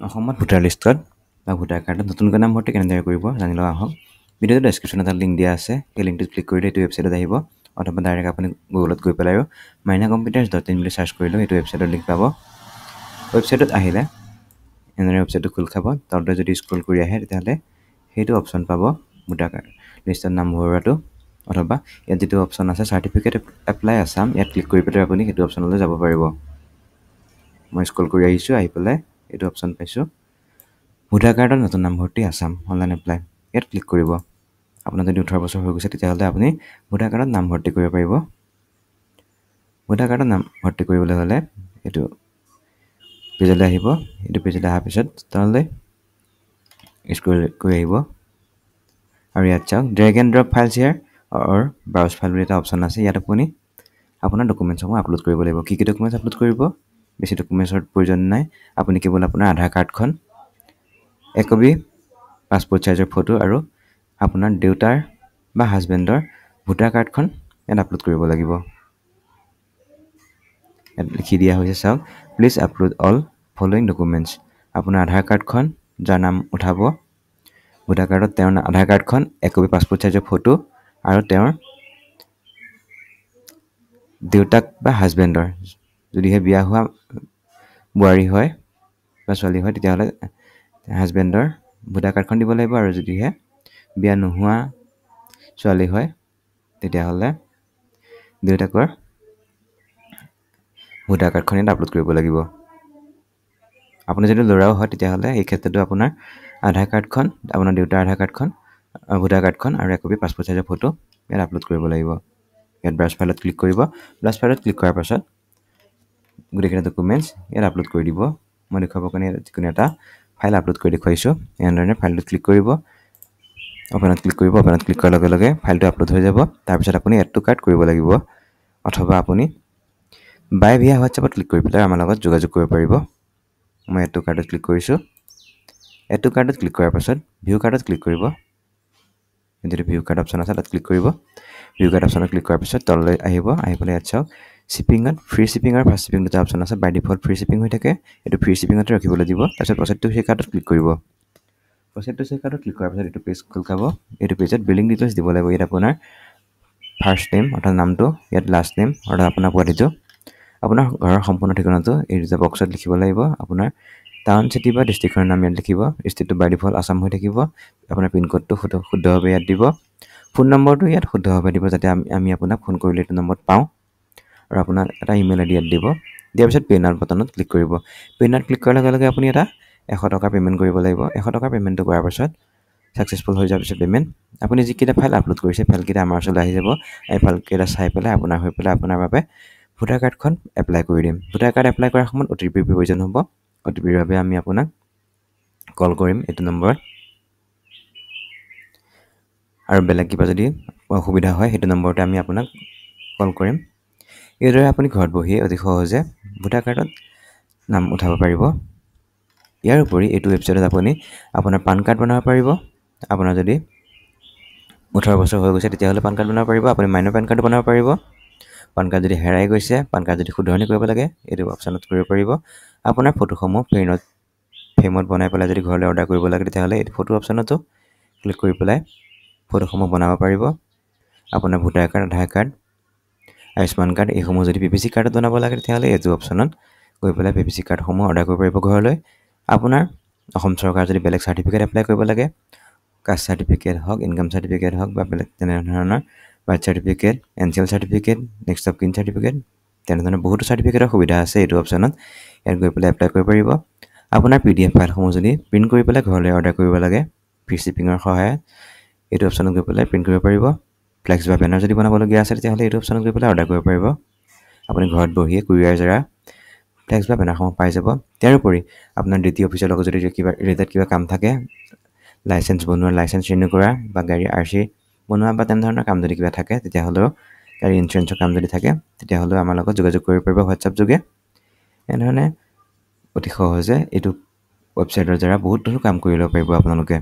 অসমত ভোটাৰ লিষ্টত বা ভোটাৰ কাৰ্ডত নতুনকৈ নাম ভৰ্তি কেনেদৰে কৰিব জানি লোৱা আহক। ভিডিঅ'টো ডেছক্ৰিপশ্যনত এটা লিংক দিয়া আছে, সেই লিংকটোত ক্লিক কৰিলে এইটো ৱেবছাইটত আহিব, অথবা ডাইৰেক্ট আপুনি গুগলত গৈ পেলাই আৰু mynacomputers.in বুলি চাৰ্চ কৰিলেও এইটো ৱেবছাইটৰ লিংক পাব। ৱেবছাইটত আহিলে এনেদৰে ৱেবছাইটটো খোল খাব। তলতে যদি স্ক্ৰল কৰি আহে তেতিয়াহ'লে সেইটো অপশ্যন পাব ভোটাৰ কাৰ্ড লিষ্টত নাম ভৰোৱাটো, অথবা ইয়াত যিটো অপশ্যন আছে চাৰ্টিফিকেট এপ্লাই আছাম, ইয়াত ক্লিক কৰি পেলাই আপুনি সেইটো অপশ্যনলৈ যাব পাৰিব। মই স্ক্ৰল কৰি আহিছোঁ, আহি পেলাই এইটো অপশ্যন পাইছোঁ, ভোটাৰ কাৰ্ডত নতুন নামভৰ্তি আছাম অনলাইন এপ্লাই। ইয়াত ক্লিক কৰিব। আপোনাৰ যদি 18 বছৰ হৈ গৈছে তেতিয়াহ'লে আপুনি ভোটাৰ কাৰ্ডত নাম ভৰ্তি কৰিব পাৰিব। ভোটাৰ কাৰ্ডত নাম ভৰ্তি কৰিবলৈ হ'লে এইটো পেজলৈ আহিব। এইটো পেজলৈ অহাৰ পিছত তললৈ স্ক্ৰল কৰি আহিব আৰু ইয়াত চাওক drag and drop files here or browse file বুলি এটা অপশ্যন আছে। ইয়াত আপুনি আপোনাৰ ডকুমেণ্টছসমূহ আপলোড কৰিব লাগিব। কি কি ডকুমেণ্টছ আপলোড কৰিব? বেছি ডকুমেণ্টছৰ প্ৰয়োজন নাই। আপুনি কেৱল আপোনাৰ আধাৰ কাৰ্ডখন, এক কপি পাছপোৰ্ট চাইজৰ ফটো আৰু আপোনাৰ দেউতাৰ বা হাজবেণ্ডৰ ভোটাৰ কাৰ্ডখন ইয়াত আপলোড কৰিব লাগিব। ইয়াত লিখি দিয়া হৈছে চাওক, please upload all following documents. আপোনাৰ আধাৰ কাৰ্ডখন, যাৰ নাম উঠাব ভোটাৰ কাৰ্ডত, তেওঁৰ আধাৰ কাৰ্ডখন, এক কপি পাছপোৰ্ট চাইজৰ ফটো আৰু তেওঁৰ দেউতাক বা হাজবেণ্ডৰ, যদিহে বিয়া হোৱা বোৱাৰী হয় বা ছোৱালী হয় তেতিয়াহ'লে হাজবেণ্ডৰ ভোটাৰ কাৰ্ডখন দিব লাগিব, আৰু যদিহে বিয়া নোহোৱা ছোৱালী হয় তেতিয়াহ'লে দেউতাকৰ ভোটাৰ কাৰ্ডখন ইয়াত আপলোড কৰিব লাগিব। আপুনি যদি ল'ৰাও হয় তেতিয়াহ'লে এই ক্ষেত্ৰতো আপোনাৰ আধাৰ কাৰ্ডখন, আপোনাৰ দেউতাৰ আধাৰ কাৰ্ডখন, ভোটাৰ কাৰ্ডখন আৰু এক কপি পাছপোৰ্ট চাইজৰ ফটো ইয়াত আপলোড কৰিব লাগিব। ইয়াত ব্ৰাউজ ফাইলত ক্লিক কৰিব। ব্ৰাউজ ফাইলত ক্লিক কৰাৰ পাছত গোটেইকেইটা ডকুমেণ্টছ ইয়াত আপলোড কৰি দিব। মই দেখুৱাবৰ কাৰণে যিকোনো এটা ফাইল আপলোড কৰি দেখুৱাইছোঁ। এনেধৰণে ফাইলটোত ক্লিক কৰিব, অপেনত ক্লিক কৰিব। অপেনত ক্লিক কৰাৰ লগে লগে ফাইলটো আপলোড হৈ যাব। তাৰপিছত আপুনি এড টু কাৰ্ট কৰিব লাগিব, অথবা আপুনি বাই ভিয়া হোৱাটছএপত ক্লিক কৰি পেলাই আমাৰ লগত যোগাযোগ কৰিব পাৰিব। মই এড টু কাৰ্টত ক্লিক কৰিছোঁ। এড টু কাৰ্টত ক্লিক কৰাৰ পাছত ভিউ কাৰ্টত ক্লিক কৰিব। যিটো ভিউ কাৰ্ড অপশ্যন আছে তাত ক্লিক কৰিব। ভিউ কাৰ্ড অপশ্যনত ক্লিক কৰাৰ পিছত তললৈ আহিব। আহি পেলাই ইয়াত চাওক শ্বিপিঙত ফ্ৰী শ্বিপিং আৰু ফাষ্ট শ্বিপিং দুটা অপশ্যন আছে। বাই ডিফল্ট ফ্ৰী শ্বিপিং হৈ থাকে, এইটো ফ্ৰী শ্বিপিঙতে ৰাখিবলৈ দিব। তাৰপিছত প্ৰচেড টু সেই কাৰ্ডত ক্লিক কৰিব। প্ৰচেড টু সেই কাৰ্ডত ক্লিক কৰাৰ পিছত এইটো পেজ খোল খাব। এইটো পেজত বিলিং ডিটেইলছ দিব লাগিব। ইয়াত আপোনাৰ ফাৰ্ষ্ট নেম অৰ্থাৎ নামটো, ইয়াত লাষ্ট নেম অৰ্থাৎ আপোনাৰ গুৱাহাটীটো, আপোনাৰ ঘৰৰ সম্পূৰ্ণ ঠিকনাটো এই দুটা বক্সত লিখিব লাগিব। আপোনাৰ টাউন, চিটি বা ডিষ্ট্ৰিক্টখনৰ নাম ইয়াত লিখিব। ডিষ্ট্ৰিক্টটো বাই ডিফল্ট আছাম হৈ থাকিব। আপোনাৰ পিনক'ডটো শুদ্ধভাৱে ইয়াত দিব। ফোন নম্বৰটো ইয়াত শুদ্ধভাৱে দিব, যাতে আমি আপোনাক ফোন কৰিলে এইটো নম্বৰত পাওঁ। আৰু আপোনাক এটা ইমেইল আইডি ইয়াত দিব। দিয়াৰ পিছত পে' নাও বাটনত ক্লিক কৰিব। পে' নাওত ক্লিক কৰাৰ লগে লগে আপুনি এটা 100 টকা পে'মেণ্ট কৰিব লাগিব। 100 টকা পে'মেণ্টটো কৰাৰ পাছত ছাকচেছফুল হৈ যোৱাৰ পিছত পে'মেণ্ট, আপুনি যিকেইটা ফাইল আপলোড কৰিছে ফাইলকেইটা আমাৰ ওচৰলৈ আহি যাব। এই ফাইলকেইটা চাই পেলাই আপোনাৰ বাবে ভোটাৰ কাৰ্ডখন এপ্লাই কৰি দিম। ভোটাৰ কাৰ্ড এপ্লাই কৰাৰ সময়ত OTPৰ প্ৰয়োজন হ'ব। OTPৰ বাবে আমি আপোনাক কল কৰিম এইটো নম্বৰত, আৰু বেলেগ কিবা যদি অসুবিধা হয় সেইটো নম্বৰতে আমি আপোনাক কল কৰিম। এইদৰে আপুনি ঘৰত বহিয়ে অতি সহজে ভোটাৰ কাৰ্ডত নাম উঠাব পাৰিব। ইয়াৰ উপৰি এইটো ৱেবছাইটত আপুনি আপোনাৰ পান কাৰ্ড বনাব পাৰিব। আপোনাৰ যদি 18 বছৰ হৈ গৈছে তেতিয়াহ'লে পান কাৰ্ড বনাব পাৰিব। আপুনি মাইনৰ পান কাৰ্ড বনাব পাৰিব। পান কাৰ্ড যদি হেৰাই গৈছে, পান কাৰ্ড যদি শুধৰণি কৰিব লাগে, এইটো অপশ্যনত কৰিব পাৰিব। আপোনাৰ ফটোসমূহ ফ্ৰেমত বনাই পেলাই যদি ঘৰলৈ অৰ্ডাৰ কৰিব লাগে তেতিয়াহ'লে এইটো ফটো অপশ্যনতো ক্লিক কৰি পেলাই ফটোসমূহ বনাব পাৰিব। আপোনাৰ ভোটাৰ কাৰ্ড, আধাৰ কাৰ্ড, আয়ুষ্মান কাৰ্ড এইসমূহ যদি PPC কাৰ্ডত বনাব লাগে তেতিয়াহ'লে এইটো অপশ্যনত গৈ পেলাই PPC কাৰ্ডসমূহ অৰ্ডাৰ কৰিব পাৰিব ঘৰলৈ। আপোনাৰ অসম চৰকাৰ যদি বেলেগ চাৰ্টিফিকেট এপ্লাই কৰিব লাগে, কাষ্ট চাৰ্টিফিকেট হওক, ইনকাম চাৰ্টিফিকেট হওক বা বেলেগ তেনেধৰণৰ birth certificate, NCL certificate, next of কিন চাৰ্টিফিকেট, তেনেধৰণৰ বহুতো চাৰ্টিফিকেটৰ সুবিধা আছে এইটো অপশ্যনত। ইয়াত গৈ পেলাই এপ্লাই কৰিব পাৰিব। আপোনাৰ PDF ফাইলসমূহ যদি প্ৰিণ্ট কৰি পেলাই ঘৰলৈ অৰ্ডাৰ কৰিব লাগে ফ্ৰী শ্বিপিঙৰ সহায়ত, এইটো অপশ্যনত গৈ পেলাই প্ৰিণ্ট কৰিব পাৰিব। ফ্লেক্স বা বেনাৰ যদি বনাবলগীয়া আছে তেতিয়াহ'লে এইটো অপশ্যনত গৈ পেলাই অৰ্ডাৰ কৰিব পাৰিব। আপুনি ঘৰত বহিয়ে কুৰিয়াৰ দ্বাৰা ফ্লেক্স বা বেনাৰসমূহ পাই যাব। তাৰোপৰি আপোনাৰ DT অফিচৰ লগত যদি কিবা কাম থাকে, লাইচেঞ্চ বনোৱা, লাইচেঞ্চ ৰিনিউ কৰা বা গাড়ীৰ RC বনোৱা বা তেনেধৰণৰ কাম যদি কিবা থাকে, তেতিয়াহ'লেও গাড়ী ইঞ্চুৰেঞ্চৰ কাম যদি থাকে তেতিয়াহ'লেও আমাৰ লগত যোগাযোগ কৰিব পাৰিব হোৱাটছআপ যোগে। এনেধৰণে অতি সহজে এইটো ৱেবছাইটৰ দ্বাৰা বহুতো কাম কৰি ল'ব পাৰিব আপোনালোকে।